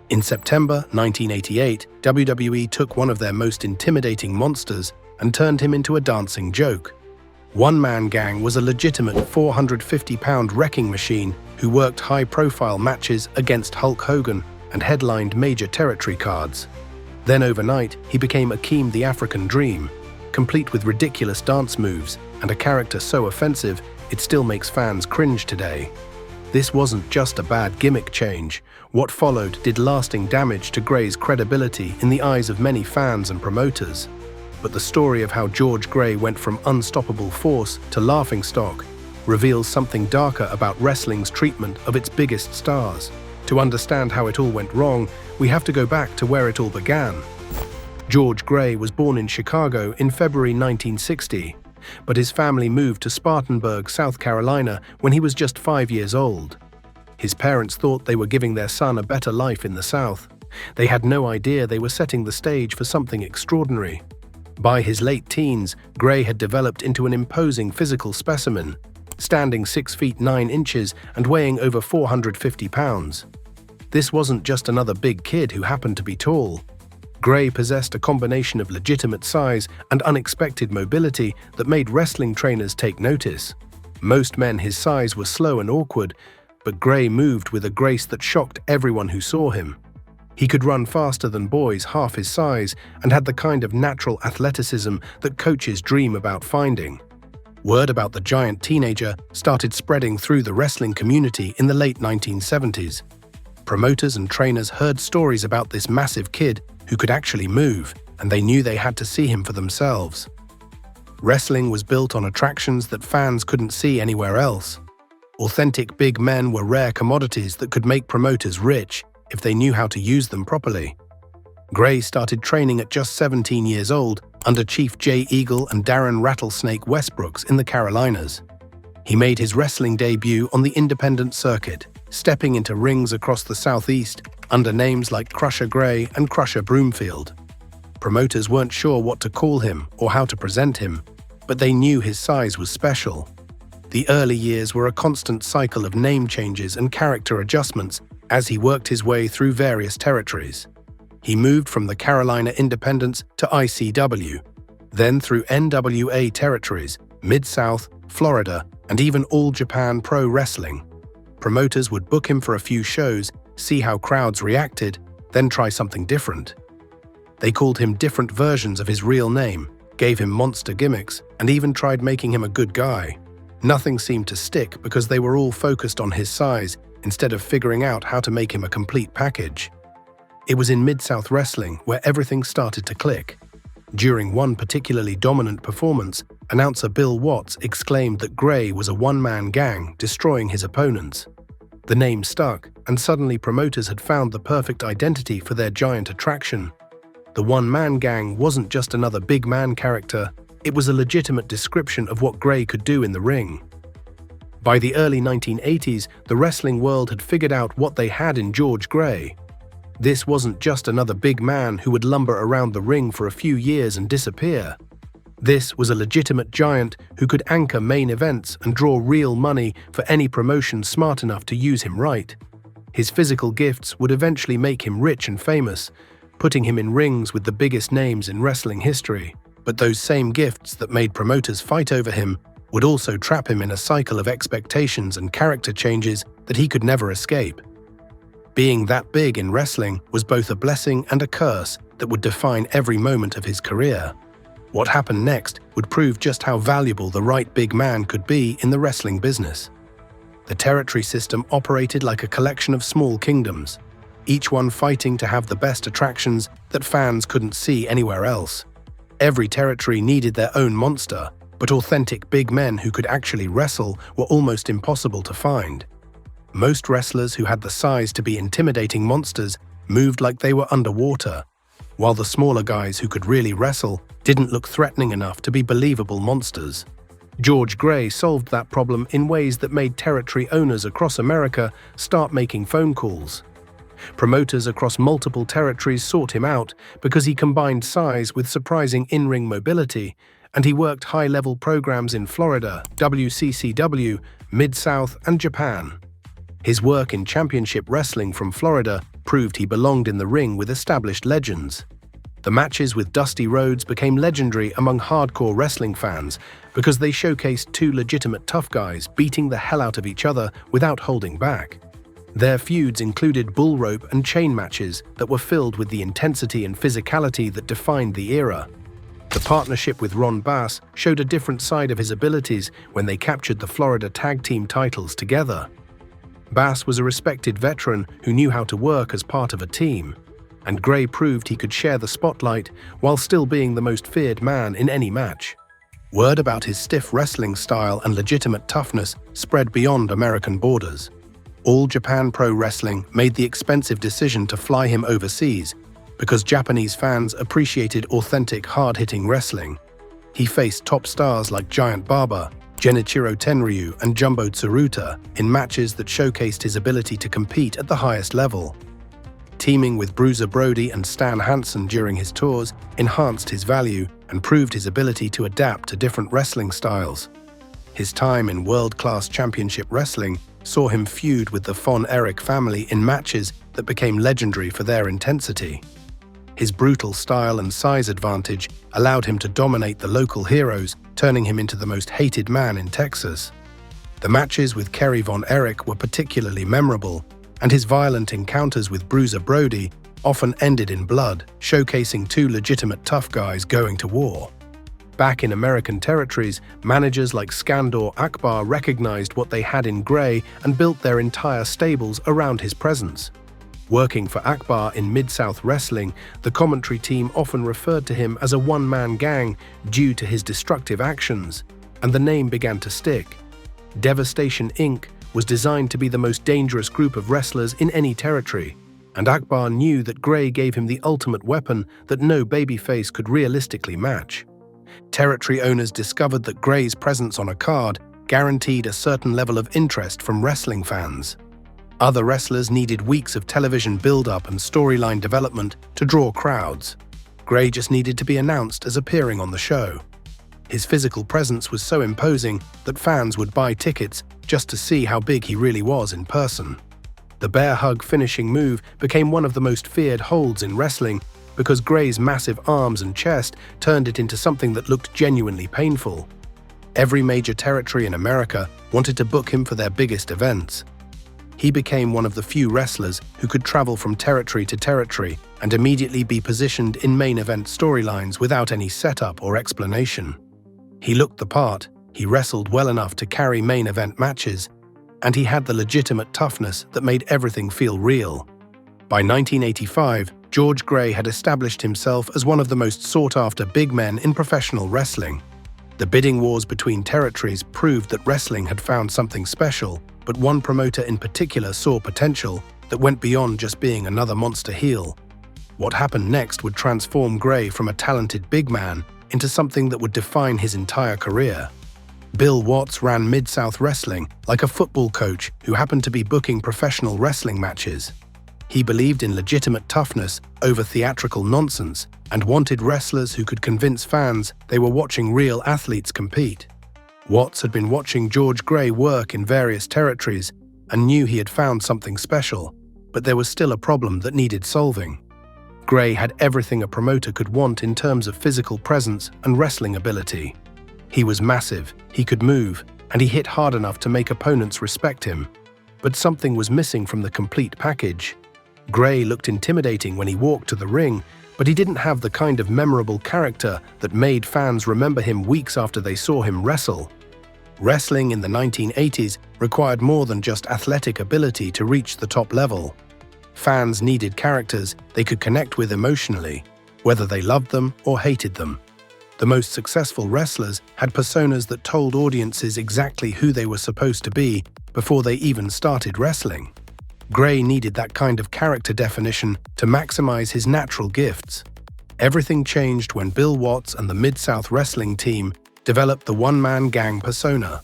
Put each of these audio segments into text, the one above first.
In September 1988, WWE took one of their most intimidating monsters and turned him into a dancing joke. One-man gang was a legitimate 450-pound wrecking machine who worked high-profile matches against Hulk Hogan and headlined major territory cards. Then overnight, he became Akeem the African Dream, complete with ridiculous dance moves and a character so offensive it still makes fans cringe today. This wasn't just a bad gimmick change. What followed did lasting damage to Gray's credibility in the eyes of many fans and promoters. But the story of how George Gray went from unstoppable force to laughingstock reveals something darker about wrestling's treatment of its biggest stars. To understand how it all went wrong, we have to go back to where it all began. George Gray was born in Chicago in February 1960, but his family moved to Spartanburg, South Carolina when he was just 5 years old. His parents thought they were giving their son a better life in the South. They had no idea they were setting the stage for something extraordinary. By his late teens, Gray had developed into an imposing physical specimen, standing 6 feet 9 inches and weighing over 450 pounds. This wasn't just another big kid who happened to be tall. Gray possessed a combination of legitimate size and unexpected mobility that made wrestling trainers take notice. Most men his size were slow and awkward, but Gray moved with a grace that shocked everyone who saw him. He could run faster than boys half his size and had the kind of natural athleticism that coaches dream about finding. Word about the giant teenager started spreading through the wrestling community in the late 1970s. Promoters and trainers heard stories about this massive kid who could actually move, and they knew they had to see him for themselves. Wrestling was built on attractions that fans couldn't see anywhere else. Authentic big men were rare commodities that could make promoters rich if they knew how to use them properly. Gray started training at just 17 years old under Chief Jay Eagle and Darren Rattlesnake Westbrooks in the Carolinas. He made his wrestling debut on the independent circuit, stepping into rings across the Southeast under names like Crusher Gray and Crusher Broomfield. Promoters weren't sure what to call him or how to present him, but they knew his size was special. The early years were a constant cycle of name changes and character adjustments as he worked his way through various territories. He moved from the Carolina Independents to ICW, then through NWA territories, Mid-South, Florida, and even All Japan Pro Wrestling. Promoters would book him for a few shows, see how crowds reacted, then try something different. They called him different versions of his real name, gave him monster gimmicks, and even tried making him a good guy. Nothing seemed to stick because they were all focused on his size instead of figuring out how to make him a complete package. It was in Mid-South Wrestling where everything started to click. During one particularly dominant performance, announcer Bill Watts exclaimed that Gray was a one-man gang destroying his opponents. The name stuck, and suddenly promoters had found the perfect identity for their giant attraction. The one-man gang wasn't just another big man character, it was a legitimate description of what Gray could do in the ring. By the early 1980s, the wrestling world had figured out what they had in George Gray. This wasn't just another big man who would lumber around the ring for a few years and disappear. This was a legitimate giant who could anchor main events and draw real money for any promotion smart enough to use him right. His physical gifts would eventually make him rich and famous, putting him in rings with the biggest names in wrestling history. But those same gifts that made promoters fight over him would also trap him in a cycle of expectations and character changes that he could never escape. Being that big in wrestling was both a blessing and a curse that would define every moment of his career. What happened next would prove just how valuable the right big man could be in the wrestling business. The territory system operated like a collection of small kingdoms, each one fighting to have the best attractions that fans couldn't see anywhere else. Every territory needed their own monster, but authentic big men who could actually wrestle were almost impossible to find. Most wrestlers who had the size to be intimidating monsters moved like they were underwater, while the smaller guys who could really wrestle didn't look threatening enough to be believable monsters. George Gray solved that problem in ways that made territory owners across America start making phone calls. Promoters across multiple territories sought him out because he combined size with surprising in-ring mobility, and he worked high-level programs in Florida, WCCW, Mid-South, and Japan. His work in championship wrestling from Florida proved he belonged in the ring with established legends. The matches with Dusty Rhodes became legendary among hardcore wrestling fans because they showcased two legitimate tough guys beating the hell out of each other without holding back. Their feuds included bull rope and chain matches that were filled with the intensity and physicality that defined the era. The partnership with Ron Bass showed a different side of his abilities when they captured the Florida Tag Team titles together. Bass was a respected veteran who knew how to work as part of a team, and Gray proved he could share the spotlight while still being the most feared man in any match. Word about his stiff wrestling style and legitimate toughness spread beyond American borders. All Japan Pro Wrestling made the expensive decision to fly him overseas because Japanese fans appreciated authentic, hard-hitting wrestling. He faced top stars like Giant Baba, Genichiro Tenryu, and Jumbo Tsuruta in matches that showcased his ability to compete at the highest level. Teaming with Bruiser Brody and Stan Hansen during his tours enhanced his value and proved his ability to adapt to different wrestling styles. His time in world-class championship wrestling saw him feud with the Von Erich family in matches that became legendary for their intensity. His brutal style and size advantage allowed him to dominate the local heroes, turning him into the most hated man in Texas. The matches with Kerry Von Erich were particularly memorable, and his violent encounters with Bruiser Brody often ended in blood, showcasing two legitimate tough guys going to war. Back in American territories, managers like Skandor Akbar recognized what they had in Gray and built their entire stables around his presence. Working for Akbar in Mid-South Wrestling, the commentary team often referred to him as a one-man gang due to his destructive actions, and the name began to stick. Devastation Inc. was designed to be the most dangerous group of wrestlers in any territory, and Akbar knew that Gray gave him the ultimate weapon that no babyface could realistically match. Territory owners discovered that Gray's presence on a card guaranteed a certain level of interest from wrestling fans. Other wrestlers needed weeks of television build-up and storyline development to draw crowds. Gray just needed to be announced as appearing on the show. His physical presence was so imposing that fans would buy tickets just to see how big he really was in person. The bear hug finishing move became one of the most feared holds in wrestling because Gray's massive arms and chest turned it into something that looked genuinely painful. Every major territory in America wanted to book him for their biggest events. He became one of the few wrestlers who could travel from territory to territory and immediately be positioned in main event storylines without any setup or explanation. He looked the part, he wrestled well enough to carry main event matches, and he had the legitimate toughness that made everything feel real. By 1985, George Gray had established himself as one of the most sought-after big men in professional wrestling. The bidding wars between territories proved that wrestling had found something special, but one promoter in particular saw potential that went beyond just being another monster heel. What happened next would transform Gray from a talented big man into something that would define his entire career. Bill Watts ran Mid-South Wrestling like a football coach who happened to be booking professional wrestling matches. He believed in legitimate toughness over theatrical nonsense and wanted wrestlers who could convince fans they were watching real athletes compete. Watts had been watching George Gray work in various territories and knew he had found something special, but there was still a problem that needed solving. Gray had everything a promoter could want in terms of physical presence and wrestling ability. He was massive, he could move, and he hit hard enough to make opponents respect him. But something was missing from the complete package. Gray looked intimidating when he walked to the ring, but he didn't have the kind of memorable character that made fans remember him weeks after they saw him wrestle. Wrestling in the 1980s required more than just athletic ability to reach the top level. Fans needed characters they could connect with emotionally, whether they loved them or hated them. The most successful wrestlers had personas that told audiences exactly who they were supposed to be before they even started wrestling. Gray needed that kind of character definition to maximize his natural gifts. Everything changed when Bill Watts and the Mid-South Wrestling team developed the one-man gang persona.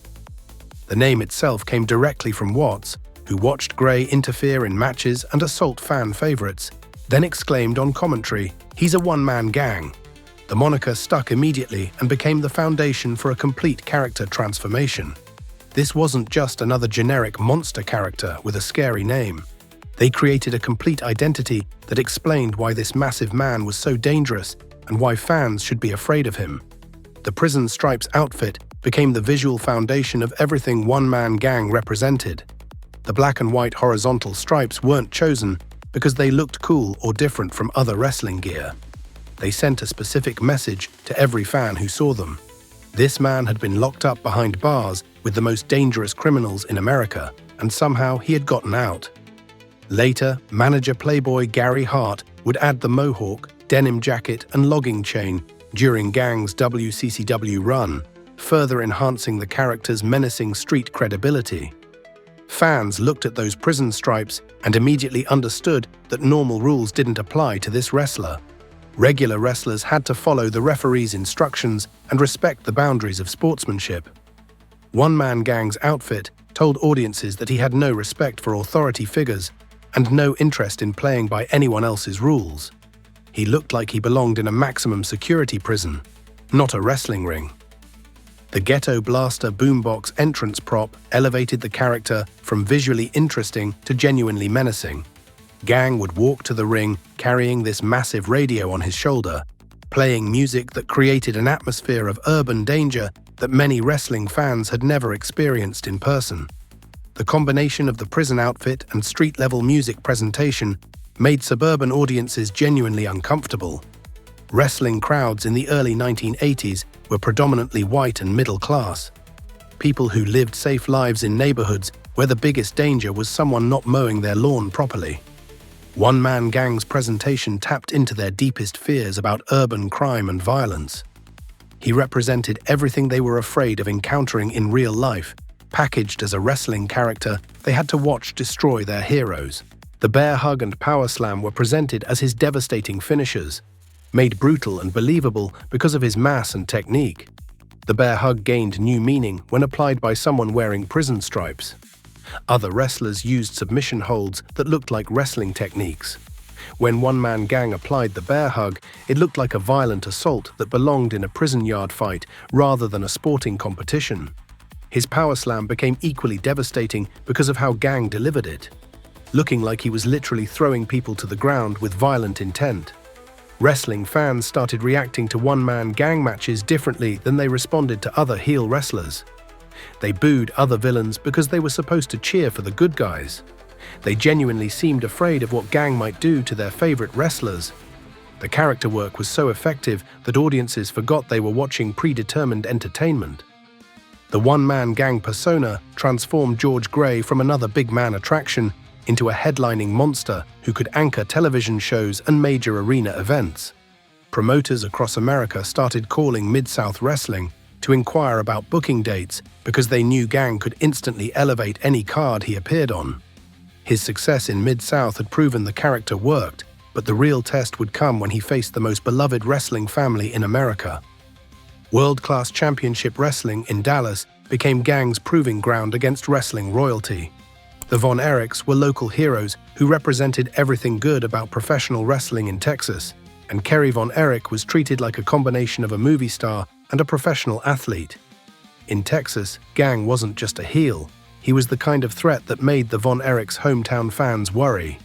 The name itself came directly from Watts, who watched Gray interfere in matches and assault fan favorites, then exclaimed on commentary, "He's a one-man gang." The moniker stuck immediately and became the foundation for a complete character transformation. This wasn't just another generic monster character with a scary name. They created a complete identity that explained why this massive man was so dangerous and why fans should be afraid of him. The Prison Stripes outfit became the visual foundation of everything one-man gang represented. The black and white horizontal stripes weren't chosen because they looked cool or different from other wrestling gear. They sent a specific message to every fan who saw them. This man had been locked up behind bars with the most dangerous criminals in America, and somehow he had gotten out. Later, manager Playboy Gary Hart would add the mohawk, denim jacket, and logging chain during Gang's WCCW run, further enhancing the character's menacing street credibility. Fans looked at those prison stripes and immediately understood that normal rules didn't apply to this wrestler. Regular wrestlers had to follow the referee's instructions and respect the boundaries of sportsmanship. One-Man Gang's outfit told audiences that he had no respect for authority figures and no interest in playing by anyone else's rules. He looked like he belonged in a maximum security prison, not a wrestling ring. The Ghetto Blaster boombox entrance prop elevated the character from visually interesting to genuinely menacing. Gang would walk to the ring carrying this massive radio on his shoulder, playing music that created an atmosphere of urban danger that many wrestling fans had never experienced in person. The combination of the prison outfit and street-level music presentation made suburban audiences genuinely uncomfortable. Wrestling crowds in the early 1980s were predominantly white and middle class. People who lived safe lives in neighborhoods where the biggest danger was someone not mowing their lawn properly. One-Man Gang's presentation tapped into their deepest fears about urban crime and violence. He represented everything they were afraid of encountering in real life. Packaged as a wrestling character, they had to watch destroy their heroes. The bear hug and power slam were presented as his devastating finishers, made brutal and believable because of his mass and technique. The bear hug gained new meaning when applied by someone wearing prison stripes. Other wrestlers used submission holds that looked like wrestling techniques. When One-Man Gang applied the bear hug, it looked like a violent assault that belonged in a prison yard fight rather than a sporting competition. His power slam became equally devastating because of how Gang delivered it, looking like he was literally throwing people to the ground with violent intent. Wrestling fans started reacting to One-Man Gang matches differently than they responded to other heel wrestlers. They booed other villains because they were supposed to cheer for the good guys. They genuinely seemed afraid of what Gang might do to their favorite wrestlers. The character work was so effective that audiences forgot they were watching predetermined entertainment. The One-Man Gang persona transformed George Gray from another big man attraction into a headlining monster who could anchor television shows and major arena events. Promoters across America started calling Mid-South Wrestling to inquire about booking dates because they knew Gang could instantly elevate any card he appeared on. His success in Mid-South had proven the character worked, but the real test would come when he faced the most beloved wrestling family in America. World-class championship wrestling in Dallas became Gang's proving ground against wrestling royalty. The Von Erichs were local heroes who represented everything good about professional wrestling in Texas, and Kerry Von Erich was treated like a combination of a movie star and a professional athlete. In Texas, Gang wasn't just a heel, he was the kind of threat that made the Von Erichs' hometown fans worry.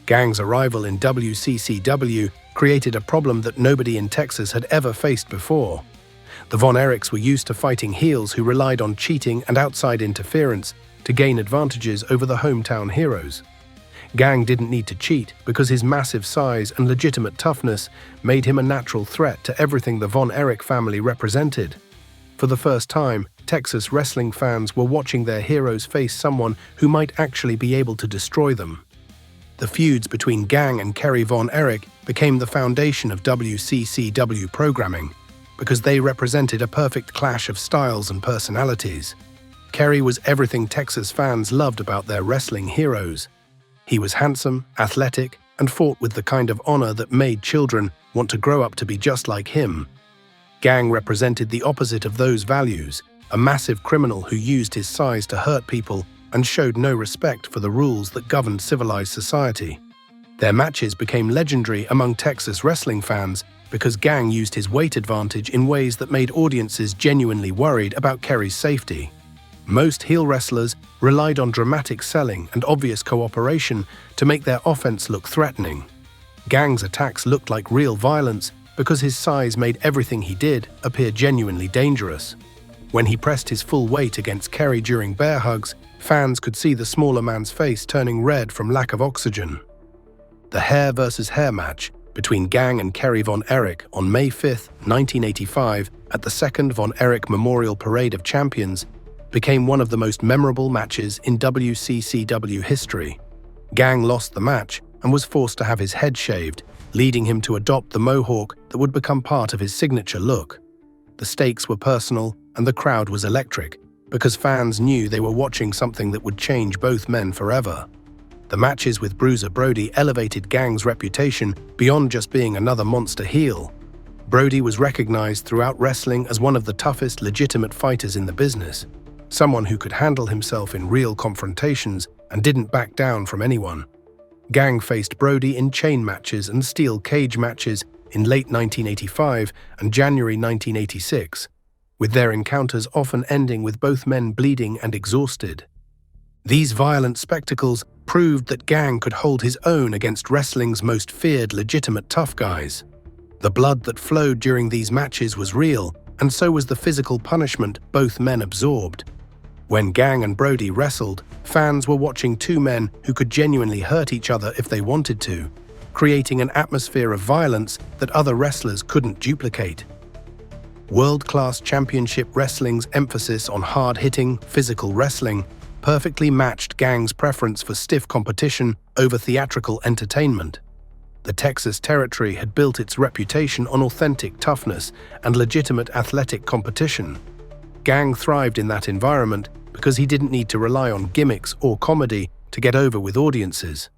Gang's arrival in WCCW created a problem that nobody in Texas had ever faced before. The Von Erichs were used to fighting heels who relied on cheating and outside interference to gain advantages over the hometown heroes. Gang didn't need to cheat because his massive size and legitimate toughness made him a natural threat to everything the Von Erich family represented. For the first time, Texas wrestling fans were watching their heroes face someone who might actually be able to destroy them. The feuds between Gang and Kerry Von Erich became the foundation of WCCW programming because they represented a perfect clash of styles and personalities. Kerry was everything Texas fans loved about their wrestling heroes. He was handsome, athletic, and fought with the kind of honor that made children want to grow up to be just like him. Gang represented the opposite of those values, a massive criminal who used his size to hurt people and showed no respect for the rules that governed civilized society. Their matches became legendary among Texas wrestling fans because Gang used his weight advantage in ways that made audiences genuinely worried about Kerry's safety. Most heel wrestlers relied on dramatic selling and obvious cooperation to make their offense look threatening. Gang's attacks looked like real violence because his size made everything he did appear genuinely dangerous. When he pressed his full weight against Kerry during bear hugs, fans could see the smaller man's face turning red from lack of oxygen. The hair versus hair match between Gang and Kerry Von Erich on May 5, 1985, at the Second Von Erich Memorial Parade of Champions, became one of the most memorable matches in WCCW history. Gang lost the match and was forced to have his head shaved, leading him to adopt the mohawk that would become part of his signature look. The stakes were personal and the crowd was electric, because fans knew they were watching something that would change both men forever. The matches with Bruiser Brody elevated Gang's reputation beyond just being another monster heel. Brody was recognized throughout wrestling as one of the toughest legitimate fighters in the business, someone who could handle himself in real confrontations and didn't back down from anyone. Gang faced Brody in chain matches and steel cage matches in late 1985 and January 1986, with their encounters often ending with both men bleeding and exhausted. These violent spectacles proved that Gang could hold his own against wrestling's most feared legitimate tough guys. The blood that flowed during these matches was real, and so was the physical punishment both men absorbed. When Gang and Brody wrestled, fans were watching two men who could genuinely hurt each other if they wanted to, creating an atmosphere of violence that other wrestlers couldn't duplicate. World-class championship wrestling's emphasis on hard-hitting, physical wrestling perfectly matched Gang's preference for stiff competition over theatrical entertainment. The Texas Territory had built its reputation on authentic toughness and legitimate athletic competition. Gang thrived in that environment because he didn't need to rely on gimmicks or comedy to get over with audiences.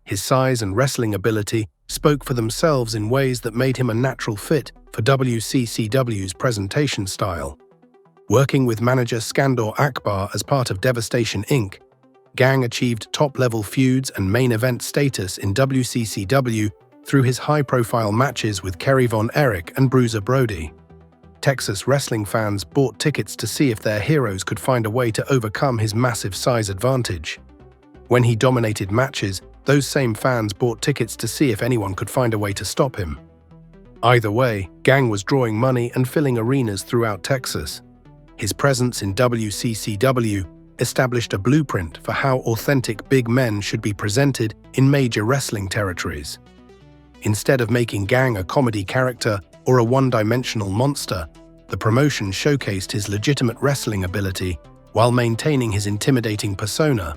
His size and wrestling ability spoke for themselves in ways that made him a natural fit for WCCW's presentation style. Working with manager Skandor Akbar as part of Devastation Inc., Gang achieved top-level feuds and main event status in WCCW through his high-profile matches with Kerry Von Erich and Bruiser Brody. Texas wrestling fans bought tickets to see if their heroes could find a way to overcome his massive size advantage. When he dominated matches, those same fans bought tickets to see if anyone could find a way to stop him. Either way, Gang was drawing money and filling arenas throughout Texas. His presence in WCCW established a blueprint for how authentic big men should be presented in major wrestling territories. Instead of making Gang a comedy character or a one-dimensional monster, the promotion showcased his legitimate wrestling ability while maintaining his intimidating persona.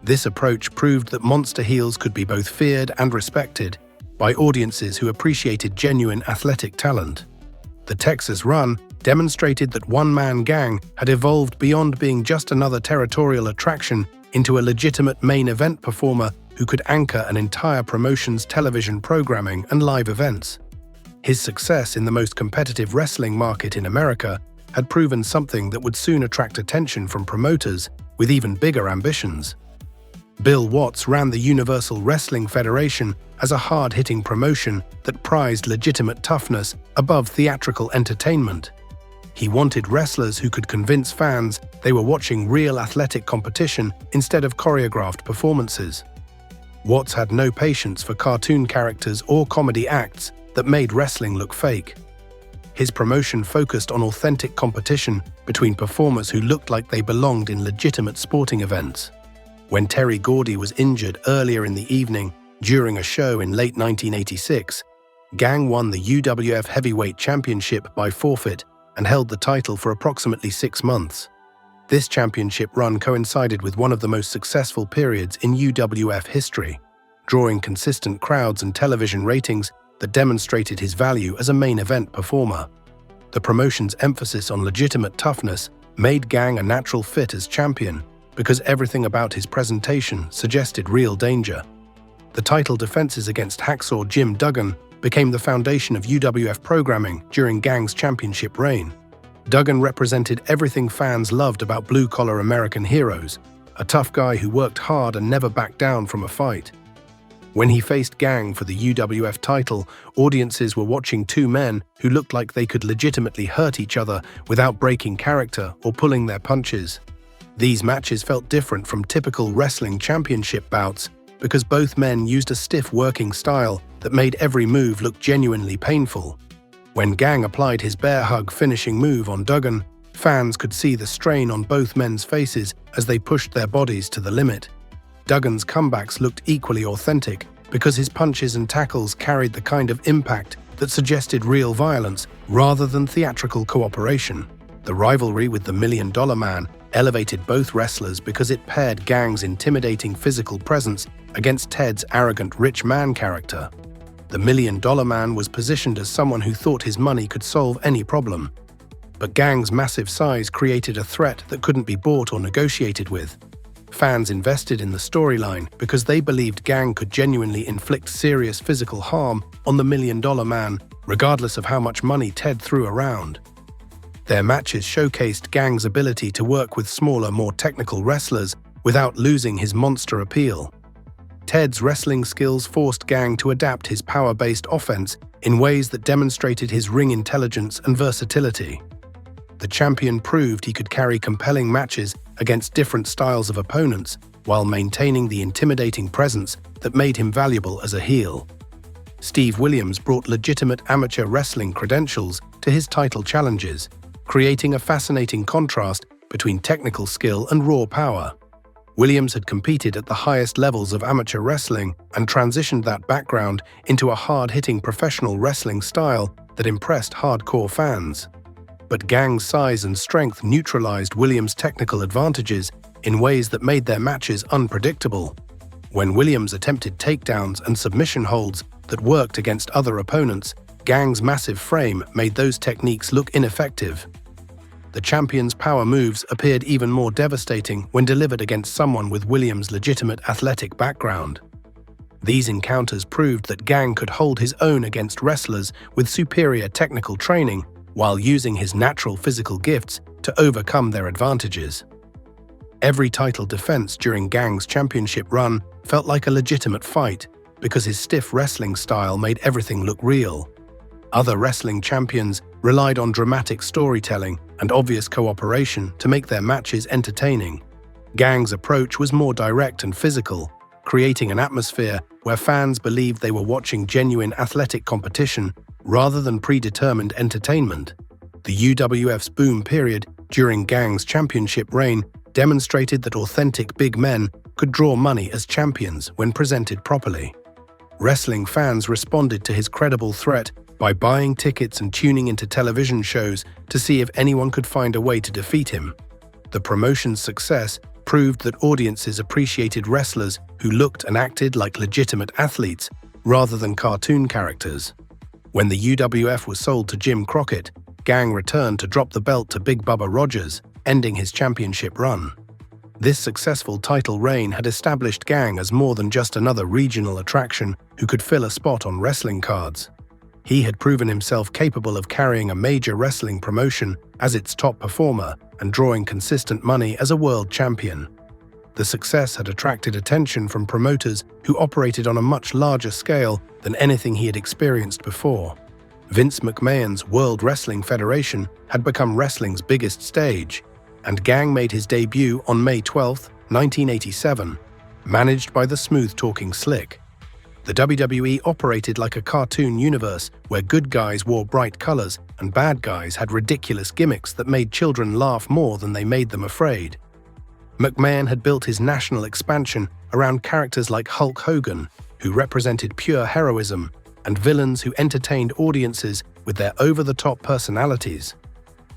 This approach proved that monster heels could be both feared and respected by audiences who appreciated genuine athletic talent. The Texas run demonstrated that one-man Gang had evolved beyond being just another territorial attraction into a legitimate main event performer who could anchor an entire promotion's television programming and live events. His success in the most competitive wrestling market in America had proven something that would soon attract attention from promoters with even bigger ambitions. Bill Watts ran the Universal Wrestling Federation as a hard-hitting promotion that prized legitimate toughness above theatrical entertainment. He wanted wrestlers who could convince fans they were watching real athletic competition instead of choreographed performances. Watts had no patience for cartoon characters or comedy acts that made wrestling look fake. His promotion focused on authentic competition between performers who looked like they belonged in legitimate sporting events. When Terry Gordy was injured earlier in the evening during a show in late 1986, Gang won the UWF Heavyweight Championship by forfeit and held the title for approximately 6 months. This championship run coincided with one of the most successful periods in UWF history, drawing consistent crowds and television ratings that demonstrated his value as a main event performer. The promotion's emphasis on legitimate toughness made Gang a natural fit as champion because everything about his presentation suggested real danger. The title defenses against Hacksaw Jim Duggan became the foundation of UWF programming during Gang's championship reign. Duggan represented everything fans loved about blue-collar American heroes, a tough guy who worked hard and never backed down from a fight. When he faced Gang for the UWF title, audiences were watching two men who looked like they could legitimately hurt each other without breaking character or pulling their punches. These matches felt different from typical wrestling championship bouts because both men used a stiff working style that made every move look genuinely painful. When Gang applied his bear hug finishing move on Duggan, fans could see the strain on both men's faces as they pushed their bodies to the limit. Duggan's comebacks looked equally authentic because his punches and tackles carried the kind of impact that suggested real violence rather than theatrical cooperation. The rivalry with the $1 Million Man elevated both wrestlers because it paired Gang's intimidating physical presence against Ted's arrogant rich man character. The $1 Million Man was positioned as someone who thought his money could solve any problem. But Gang's massive size created a threat that couldn't be bought or negotiated with. Fans invested in the storyline because they believed Gang could genuinely inflict serious physical harm on the $1 Million Man, regardless of how much money Ted threw around. Their matches showcased Gang's ability to work with smaller, more technical wrestlers without losing his monster appeal. Ted's wrestling skills forced Gang to adapt his power-based offense in ways that demonstrated his ring intelligence and versatility. The champion proved he could carry compelling matches against different styles of opponents while maintaining the intimidating presence that made him valuable as a heel. Steve Williams brought legitimate amateur wrestling credentials to his title challenges, creating a fascinating contrast between technical skill and raw power. Williams had competed at the highest levels of amateur wrestling and transitioned that background into a hard-hitting professional wrestling style that impressed hardcore fans. But Gang's size and strength neutralized Williams' technical advantages in ways that made their matches unpredictable. When Williams attempted takedowns and submission holds that worked against other opponents, Gang's massive frame made those techniques look ineffective. The champion's power moves appeared even more devastating when delivered against someone with Williams' legitimate athletic background. These encounters proved that Gang could hold his own against wrestlers with superior technical training while using his natural physical gifts to overcome their advantages. Every title defense during Gang's championship run felt like a legitimate fight because his stiff wrestling style made everything look real. Other wrestling champions relied on dramatic storytelling and obvious cooperation to make their matches entertaining. Gang's approach was more direct and physical, creating an atmosphere where fans believed they were watching genuine athletic competition rather than predetermined entertainment. The UWF's boom period during Gang's championship reign demonstrated that authentic big men could draw money as champions when presented properly. Wrestling fans responded to his credible threat by buying tickets and tuning into television shows to see if anyone could find a way to defeat him. The promotion's success proved that audiences appreciated wrestlers who looked and acted like legitimate athletes rather than cartoon characters. When the UWF was sold to Jim Crockett, Gang returned to drop the belt to Big Bubba Rogers, ending his championship run. This successful title reign had established Gang as more than just another regional attraction who could fill a spot on wrestling cards. He had proven himself capable of carrying a major wrestling promotion as its top performer and drawing consistent money as a world champion. The success had attracted attention from promoters who operated on a much larger scale than anything he had experienced before. Vince McMahon's World Wrestling Federation had become wrestling's biggest stage, and Gang made his debut on May 12, 1987, managed by the smooth-talking Slick. The WWE operated like a cartoon universe where good guys wore bright colors and bad guys had ridiculous gimmicks that made children laugh more than they made them afraid. McMahon had built his national expansion around characters like Hulk Hogan, who represented pure heroism, and villains who entertained audiences with their over-the-top personalities.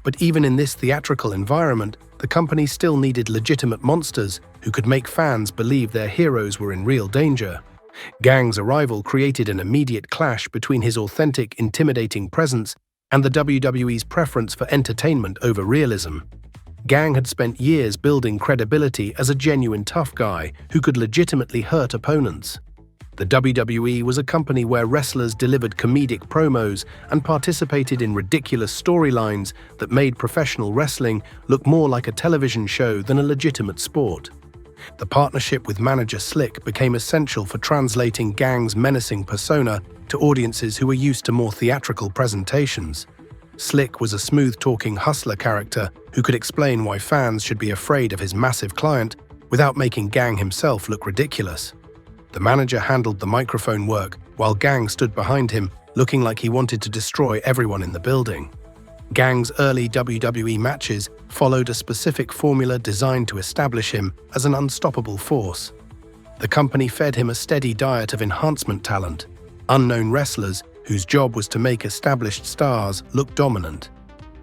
But even in this theatrical environment, the company still needed legitimate monsters who could make fans believe their heroes were in real danger. Gang's arrival created an immediate clash between his authentic, intimidating presence and the WWE's preference for entertainment over realism. Gang had spent years building credibility as a genuine tough guy who could legitimately hurt opponents. The WWE was a company where wrestlers delivered comedic promos and participated in ridiculous storylines that made professional wrestling look more like a television show than a legitimate sport. The partnership with manager Slick became essential for translating Gang's menacing persona to audiences who were used to more theatrical presentations. Slick was a smooth-talking hustler character who could explain why fans should be afraid of his massive client without making Gang himself look ridiculous. The manager handled the microphone work, while Gang stood behind him, looking like he wanted to destroy everyone in the building. Gang's early WWE matches followed a specific formula designed to establish him as an unstoppable force. The company fed him a steady diet of enhancement talent, unknown wrestlers whose job was to make established stars look dominant.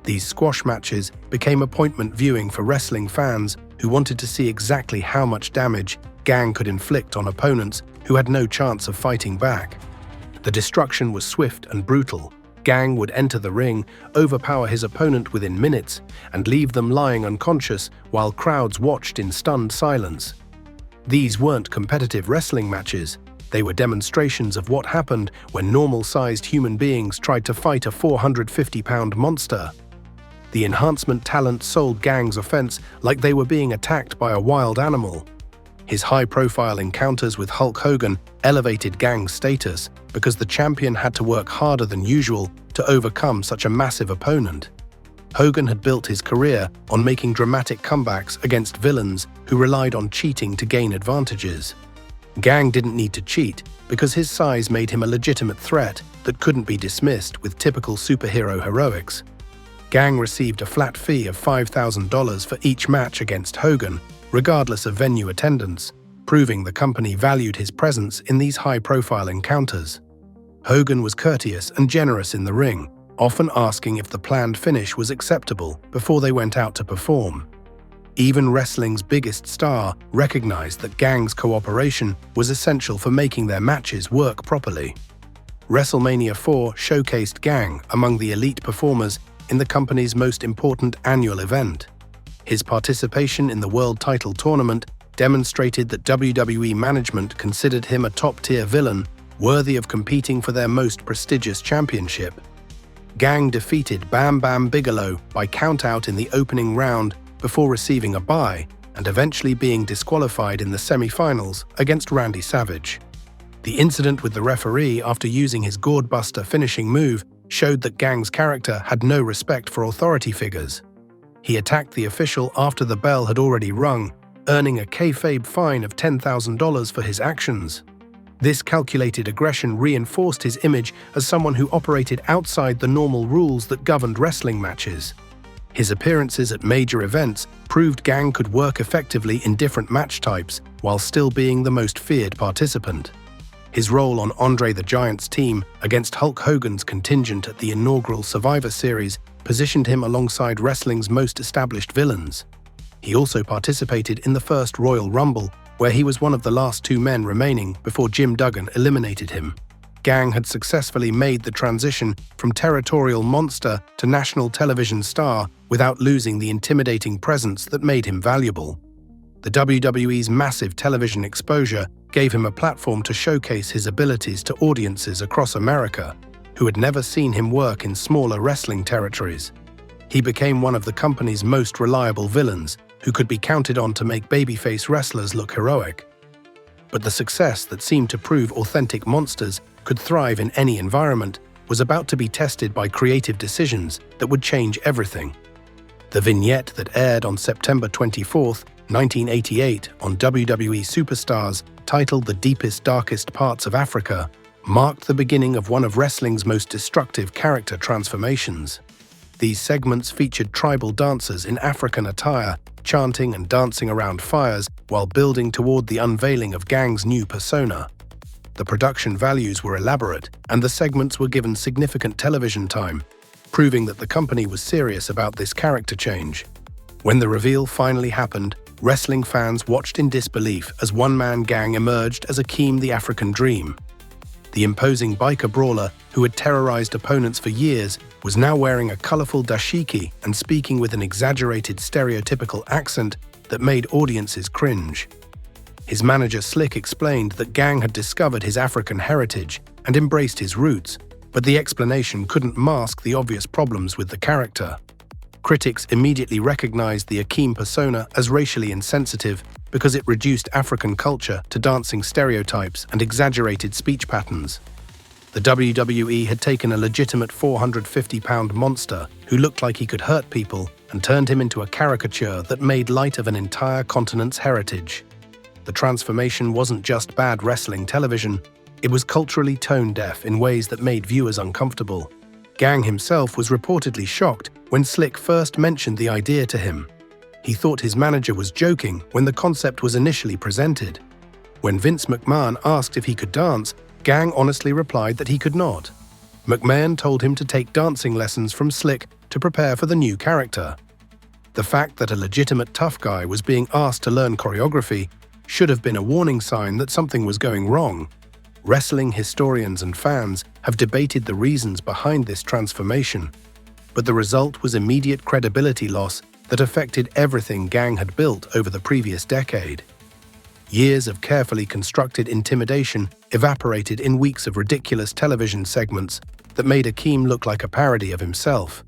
These squash matches became appointment viewing for wrestling fans who wanted to see exactly how much damage Gang could inflict on opponents who had no chance of fighting back. The destruction was swift and brutal. Gang would enter the ring, overpower his opponent within minutes, and leave them lying unconscious while crowds watched in stunned silence. These weren't competitive wrestling matches. They were demonstrations of what happened when normal-sized human beings tried to fight a 450-pound monster. The enhancement talent sold Gang's offense like they were being attacked by a wild animal. His high-profile encounters with Hulk Hogan elevated Gang's status because the champion had to work harder than usual to overcome such a massive opponent. Hogan had built his career on making dramatic comebacks against villains who relied on cheating to gain advantages. Gang didn't need to cheat because his size made him a legitimate threat that couldn't be dismissed with typical superhero heroics. Gang received a flat fee of $5,000 for each match against Hogan, regardless of venue attendance, proving the company valued his presence in these high-profile encounters. Hogan was courteous and generous in the ring, often asking if the planned finish was acceptable before they went out to perform. Even wrestling's biggest star recognized that Gang's cooperation was essential for making their matches work properly. WrestleMania 4 showcased Gang among the elite performers in the company's most important annual event. His participation in the World Title Tournament demonstrated that WWE management considered him a top-tier villain worthy of competing for their most prestigious championship. Gang defeated Bam Bam Bigelow by countout in the opening round before receiving a bye and eventually being disqualified in the semi-finals against Randy Savage. The incident with the referee after using his gourdbuster finishing move showed that Gang's character had no respect for authority figures. He attacked the official after the bell had already rung, earning a kayfabe fine of $10,000 for his actions. This calculated aggression reinforced his image as someone who operated outside the normal rules that governed wrestling matches. His appearances at major events proved Gang could work effectively in different match types while still being the most feared participant. His role on Andre the Giant's team against Hulk Hogan's contingent at the inaugural Survivor Series positioned him alongside wrestling's most established villains. He also participated in the first Royal Rumble, where he was one of the last two men remaining before Jim Duggan eliminated him. Gang had successfully made the transition from territorial monster to national television star without losing the intimidating presence that made him valuable. The WWE's massive television exposure gave him a platform to showcase his abilities to audiences across America, who had never seen him work in smaller wrestling territories. He became one of the company's most reliable villains, who could be counted on to make babyface wrestlers look heroic. But the success that seemed to prove authentic monsters could thrive in any environment was about to be tested by creative decisions that would change everything. The vignette that aired on September 24, 1988 on WWE Superstars, titled The Deepest, Darkest Parts of Africa, marked the beginning of one of wrestling's most destructive character transformations. These segments featured tribal dancers in African attire, chanting and dancing around fires while building toward the unveiling of Gang's new persona. The production values were elaborate, and the segments were given significant television time, proving that the company was serious about this character change. When the reveal finally happened, wrestling fans watched in disbelief as one-man Gang emerged as Akeem the African Dream. The imposing biker brawler, who had terrorized opponents for years, was now wearing a colorful dashiki and speaking with an exaggerated stereotypical accent that made audiences cringe. His manager Slick explained that Gang had discovered his African heritage and embraced his roots, but the explanation couldn't mask the obvious problems with the character. Critics immediately recognized the Akeem persona as racially insensitive because it reduced African culture to dancing stereotypes and exaggerated speech patterns. The WWE had taken a legitimate 450-pound monster who looked like he could hurt people and turned him into a caricature that made light of an entire continent's heritage. The transformation wasn't just bad wrestling television, it was culturally tone-deaf in ways that made viewers uncomfortable. Gang himself was reportedly shocked when Slick first mentioned the idea to him. He thought his manager was joking when the concept was initially presented. When Vince McMahon asked if he could dance, Gang honestly replied that he could not. McMahon told him to take dancing lessons from Slick to prepare for the new character. The fact that a legitimate tough guy was being asked to learn choreography should have been a warning sign that something was going wrong. Wrestling historians and fans have debated the reasons behind this transformation, but the result was immediate credibility loss that affected everything Gang had built over the previous decade. Years of carefully constructed intimidation evaporated in weeks of ridiculous television segments that made Akeem look like a parody of himself.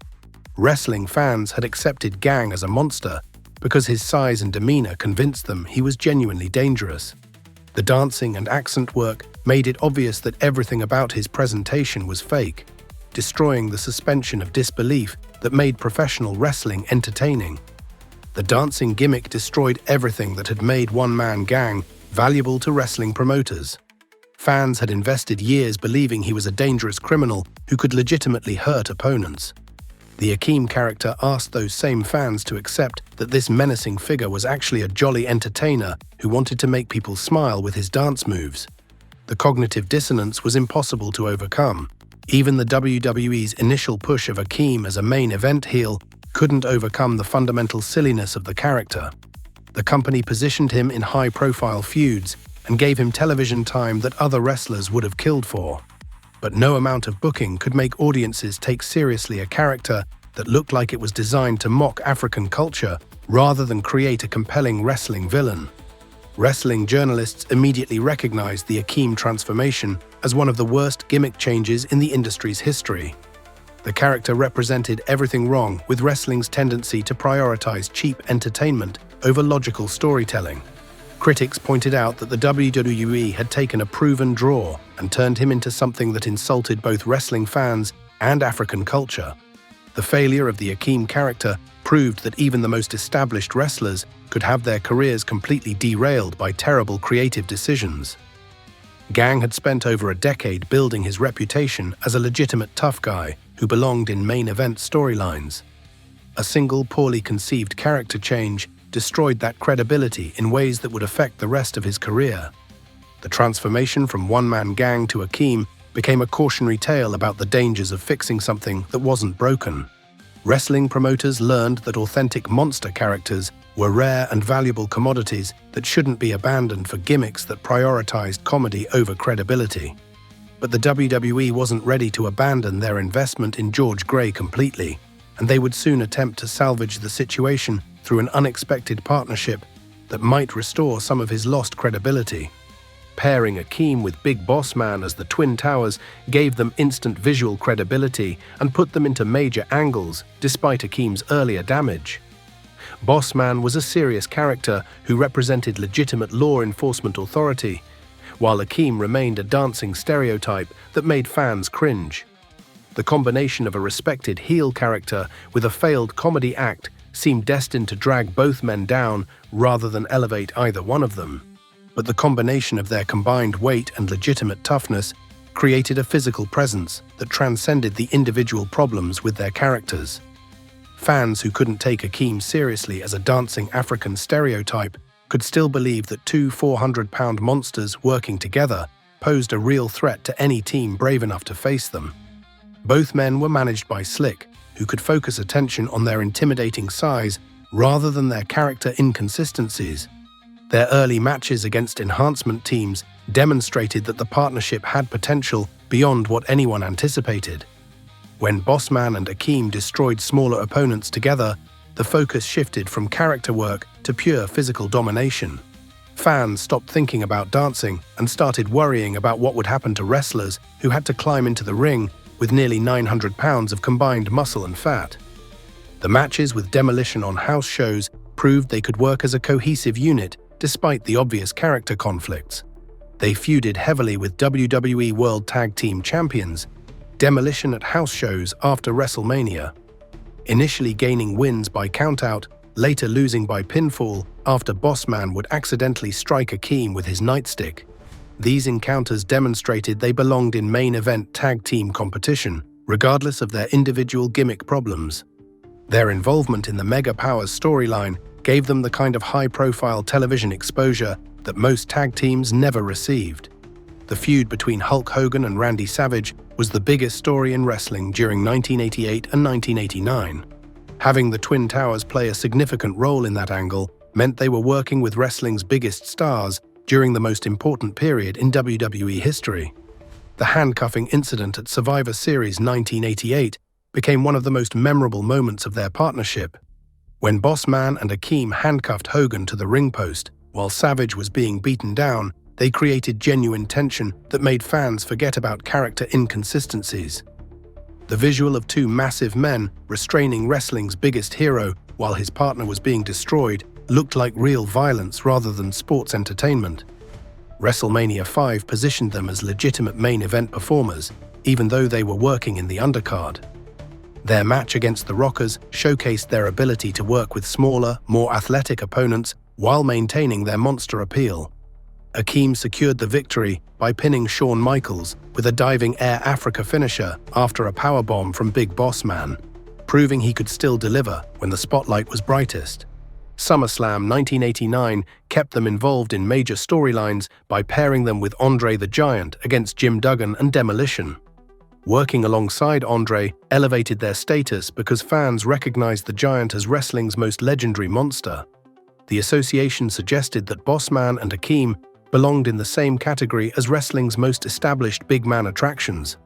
Wrestling fans had accepted Gang as a monster because his size and demeanor convinced them he was genuinely dangerous. The dancing and accent work made it obvious that everything about his presentation was fake, destroying the suspension of disbelief that made professional wrestling entertaining. The dancing gimmick destroyed everything that had made one-man Gang valuable to wrestling promoters. Fans had invested years believing he was a dangerous criminal who could legitimately hurt opponents. The Akeem character asked those same fans to accept that this menacing figure was actually a jolly entertainer who wanted to make people smile with his dance moves. The cognitive dissonance was impossible to overcome. Even the WWE's initial push of Akeem as a main event heel couldn't overcome the fundamental silliness of the character. The company positioned him in high-profile feuds and gave him television time that other wrestlers would have killed for. But no amount of booking could make audiences take seriously a character that looked like it was designed to mock African culture rather than create a compelling wrestling villain. Wrestling journalists immediately recognized the Akeem transformation as one of the worst gimmick changes in the industry's history. The character represented everything wrong with wrestling's tendency to prioritize cheap entertainment over logical storytelling. Critics pointed out that the WWE had taken a proven draw and turned him into something that insulted both wrestling fans and African culture. The failure of the Akeem character proved that even the most established wrestlers could have their careers completely derailed by terrible creative decisions. Gang had spent over a decade building his reputation as a legitimate tough guy who belonged in main event storylines. A single poorly conceived character change destroyed that credibility in ways that would affect the rest of his career. The transformation from one-man Gang to Akeem became a cautionary tale about the dangers of fixing something that wasn't broken. Wrestling promoters learned that authentic monster characters were rare and valuable commodities that shouldn't be abandoned for gimmicks that prioritized comedy over credibility. But the WWE wasn't ready to abandon their investment in George Gray completely, and they would soon attempt to salvage the situation through an unexpected partnership that might restore some of his lost credibility. Pairing Akeem with Big Boss Man as the Twin Towers gave them instant visual credibility and put them into major angles despite Akeem's earlier damage. Boss Man was a serious character who represented legitimate law enforcement authority, while Akeem remained a dancing stereotype that made fans cringe. The combination of a respected heel character with a failed comedy act seemed destined to drag both men down rather than elevate either one of them. But the combination of their combined weight and legitimate toughness created a physical presence that transcended the individual problems with their characters. Fans who couldn't take Akeem seriously as a dancing African stereotype could still believe that two 400-pound monsters working together posed a real threat to any team brave enough to face them. Both men were managed by Slick, who could focus attention on their intimidating size rather than their character inconsistencies. Their early matches against enhancement teams demonstrated that the partnership had potential beyond what anyone anticipated. When Bossman and Akeem destroyed smaller opponents together, the focus shifted from character work to pure physical domination. Fans stopped thinking about dancing and started worrying about what would happen to wrestlers who had to climb into the ring with nearly 900 pounds of combined muscle and fat. The matches with Demolition on house shows proved they could work as a cohesive unit despite the obvious character conflicts. They feuded heavily with WWE World Tag Team Champions Demolition at house shows after WrestleMania, initially gaining wins by countout, later losing by pinfall after Bossman would accidentally strike Akeem with his nightstick. These encounters demonstrated they belonged in main event tag team competition, regardless of their individual gimmick problems. Their involvement in the Mega Powers storyline gave them the kind of high-profile television exposure that most tag teams never received. The feud between Hulk Hogan and Randy Savage was the biggest story in wrestling during 1988 and 1989. Having the Twin Towers play a significant role in that angle meant they were working with wrestling's biggest stars during the most important period in WWE history. The handcuffing incident at Survivor Series 1988 became one of the most memorable moments of their partnership. When Bossman and Akeem handcuffed Hogan to the ring post while Savage was being beaten down, they created genuine tension that made fans forget about character inconsistencies. The visual of two massive men restraining wrestling's biggest hero while his partner was being destroyed looked like real violence rather than sports entertainment. WrestleMania 5 positioned them as legitimate main event performers, even though they were working in the undercard. Their match against the Rockers showcased their ability to work with smaller, more athletic opponents while maintaining their monster appeal. Akeem secured the victory by pinning Shawn Michaels with a diving Air Africa finisher after a powerbomb from Big Boss Man, proving he could still deliver when the spotlight was brightest. SummerSlam 1989 kept them involved in major storylines by pairing them with Andre the Giant against Jim Duggan and Demolition. Working alongside Andre elevated their status because fans recognized the Giant as wrestling's most legendary monster. The association suggested that Bossman and Akeem belonged in the same category as wrestling's most established big man attractions.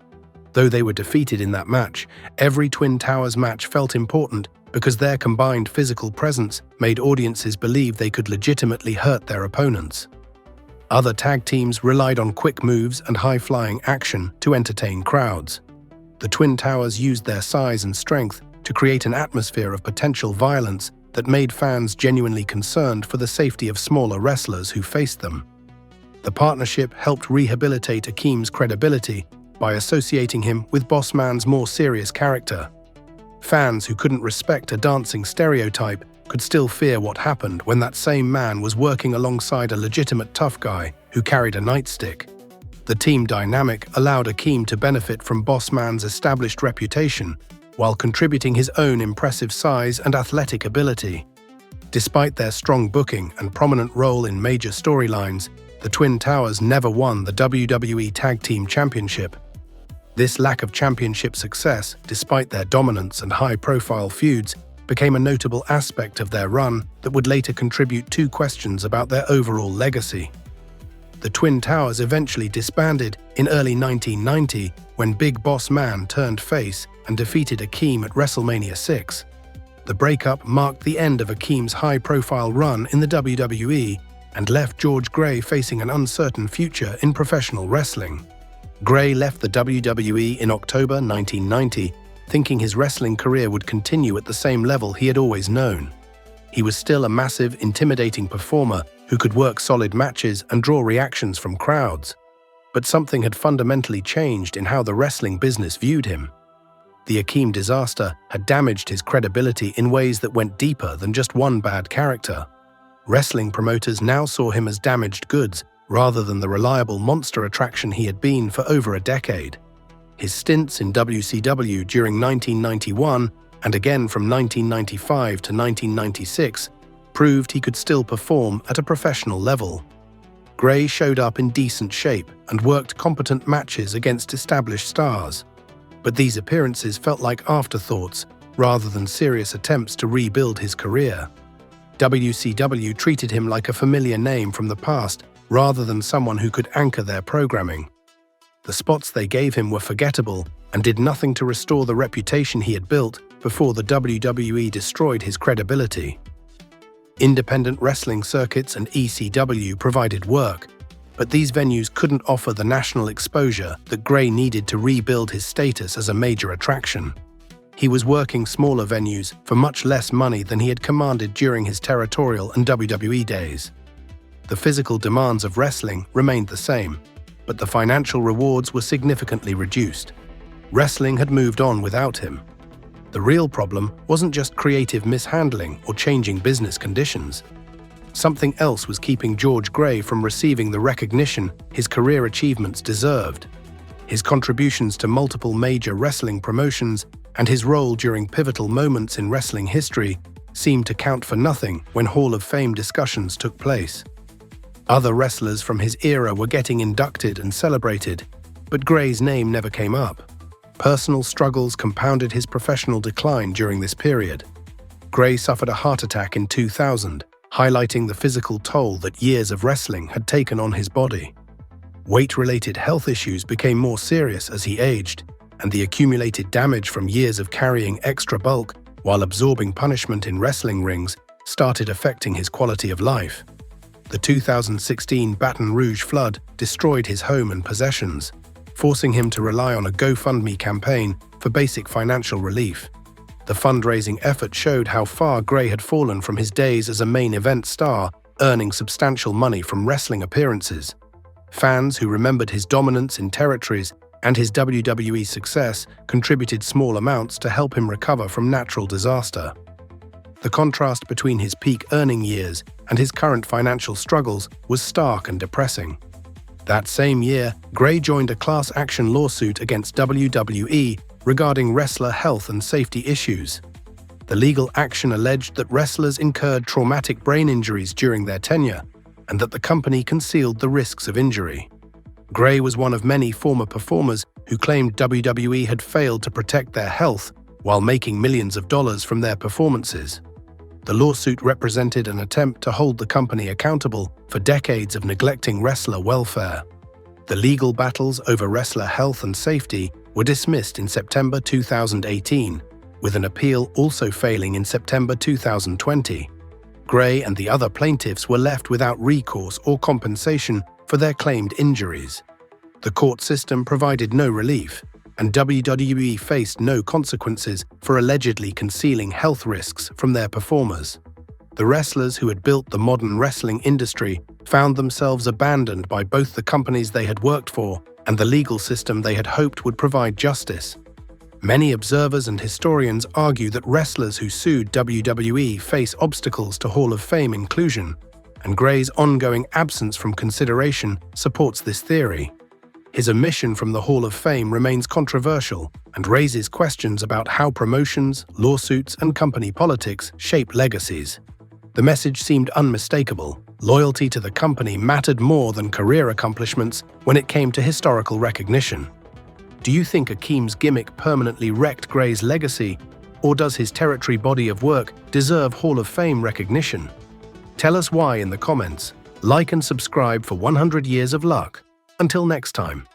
Though they were defeated in that match, every Twin Towers match felt important because their combined physical presence made audiences believe they could legitimately hurt their opponents. Other tag teams relied on quick moves and high-flying action to entertain crowds. The Twin Towers used their size and strength to create an atmosphere of potential violence that made fans genuinely concerned for the safety of smaller wrestlers who faced them. The partnership helped rehabilitate Akeem's credibility by associating him with Bossman's more serious character. Fans who couldn't respect a dancing stereotype could still fear what happened when that same man was working alongside a legitimate tough guy who carried a nightstick. The team dynamic allowed Akeem to benefit from Bossman's established reputation while contributing his own impressive size and athletic ability. Despite their strong booking and prominent role in major storylines, the Twin Towers never won the WWE Tag Team Championship. This lack of championship success, despite their dominance and high-profile feuds, became a notable aspect of their run that would later contribute to questions about their overall legacy. The Twin Towers eventually disbanded in early 1990 when Big Boss Man turned face and defeated Akeem at WrestleMania 6. The breakup marked the end of Akeem's high-profile run in the WWE and left George Gray facing an uncertain future in professional wrestling. Gray left the WWE in October 1990, thinking his wrestling career would continue at the same level he had always known. He was still a massive, intimidating performer who could work solid matches and draw reactions from crowds. But something had fundamentally changed in how the wrestling business viewed him. The Akeem disaster had damaged his credibility in ways that went deeper than just one bad character. Wrestling promoters now saw him as damaged goods rather than the reliable monster attraction he had been for over a decade. His stints in WCW during 1991 and again from 1995 to 1996 proved he could still perform at a professional level. Gray showed up in decent shape and worked competent matches against established stars. But these appearances felt like afterthoughts rather than serious attempts to rebuild his career. WCW treated him like a familiar name from the past rather than someone who could anchor their programming. The spots they gave him were forgettable and did nothing to restore the reputation he had built before the WWE destroyed his credibility. Independent wrestling circuits and ECW provided work, but these venues couldn't offer the national exposure that Gray needed to rebuild his status as a major attraction. He was working smaller venues for much less money than he had commanded during his Territorial and WWE days. The physical demands of wrestling remained the same, but the financial rewards were significantly reduced. Wrestling had moved on without him. The real problem wasn't just creative mishandling or changing business conditions. Something else was keeping George Gray from receiving the recognition his career achievements deserved. His contributions to multiple major wrestling promotions and his role during pivotal moments in wrestling history seemed to count for nothing when Hall of Fame discussions took place. Other wrestlers from his era were getting inducted and celebrated, but Gray's name never came up. Personal struggles compounded his professional decline during this period. Gray suffered a heart attack in 2000, highlighting the physical toll that years of wrestling had taken on his body. Weight-related health issues became more serious as he aged, and the accumulated damage from years of carrying extra bulk while absorbing punishment in wrestling rings started affecting his quality of life. The 2016 Baton Rouge flood destroyed his home and possessions, forcing him to rely on a GoFundMe campaign for basic financial relief. The fundraising effort showed how far Gray had fallen from his days as a main event star, earning substantial money from wrestling appearances. Fans who remembered his dominance in territories and his WWE success contributed small amounts to help him recover from natural disaster. The contrast between his peak earning years and his current financial struggles was stark and depressing. That same year, Gray joined a class action lawsuit against WWE regarding wrestler health and safety issues. The legal action alleged that wrestlers incurred traumatic brain injuries during their tenure and that the company concealed the risks of injury. Gray was one of many former performers who claimed WWE had failed to protect their health while making millions of dollars from their performances. The lawsuit represented an attempt to hold the company accountable for decades of neglecting wrestler welfare. The legal battles over wrestler health and safety were dismissed in September 2018, with an appeal also failing in September 2020. Gray and the other plaintiffs were left without recourse or compensation for their claimed injuries. The court system provided no relief, and WWE faced no consequences for allegedly concealing health risks from their performers. The wrestlers who had built the modern wrestling industry found themselves abandoned by both the companies they had worked for and the legal system they had hoped would provide justice. Many observers and historians argue that wrestlers who sued WWE face obstacles to Hall of Fame inclusion, and Gray's ongoing absence from consideration supports this theory. His omission from the Hall of Fame remains controversial and raises questions about how promotions, lawsuits, and company politics shape legacies. The message seemed unmistakable. Loyalty to the company mattered more than career accomplishments when it came to historical recognition. Do you think Akeem's gimmick permanently wrecked Gray's legacy, or does his territory body of work deserve Hall of Fame recognition? Tell us why in the comments. Like and subscribe for 100 years of luck. Until next time.